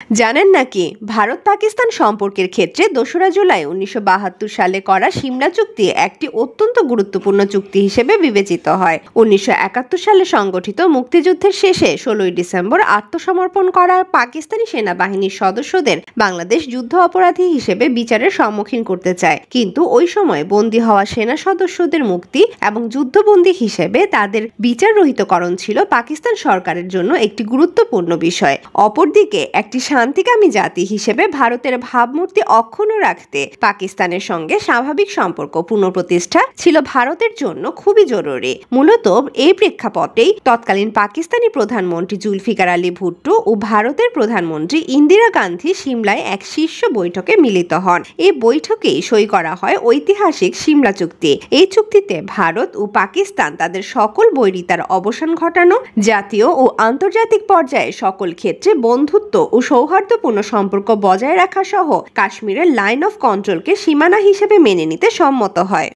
জানেন নাকি ভারত পাকিস্তান সম্পর্কের ক্ষেত্রে ২রা জুলাই ১৯৭২ সালে করা সিমলা চুক্তি একটি অত্যন্ত গুরুত্বপূর্ণ চুক্তি হিসেবে বিবেচিত হয়। ১৯৭১ সালে সংগঠিত মুক্তিযুদ্ধের শেষে ১৬ই ডিসেম্বর আত্মসমর্পণ করা পাকিস্তানি সেনাবাহিনীর সদস্যদের বাংলাদেশ যুদ্ধ অপরাধী হিসেবে বিচারের সম্মুখীন করতে চায়, কিন্তু ওই সময় বন্দী হওয়া সেনা সদস্যদের মুক্তি এবং যুদ্ধবন্দী হিসেবে তাদের বিচাররহিতকরণ ছিল পাকিস্তান সরকারের জন্য একটি গুরুত্বপূর্ণ বিষয়। অপরদিকে একটি শান্তিকামী জাতি হিসেবে ভারতের ভাবমূর্তি অক্ষুণ্ণ রাখতে পাকিস্তানের সঙ্গে স্বাভাবিক সম্পর্ক পুনঃপ্রতিষ্ঠা ছিল ভারতের জন্য খুবই জরুরি। মূলত এই প্রেক্ষাপটেই তৎকালীন পাকিস্তানি প্রধানমন্ত্রী জুলফিকার আলী ভুট্টো ও ভারতের প্রধানমন্ত্রী ইন্দিরা গান্ধী সিমলায় এক শীর্ষ বৈঠকে মিলিত হন। এই বৈঠকেই সই করা হয় ঐতিহাসিক সিমলা চুক্তি। এই চুক্তিতে ভারত ও পাকিস্তান তাদের সকল বৈরিতার অবসান ঘটানো, জাতীয় ও আন্তর্জাতিক পর্যায়ে সকল ক্ষেত্রে বন্ধুত্ব ও সৌহার্দ্যপূর্ণ সম্পর্ক বজায় রাখা সহ কাশ্মীরের লাইন অফ কন্ট্রোলকে সীমানা হিসেবে মেনে নিতে সম্মত হয়।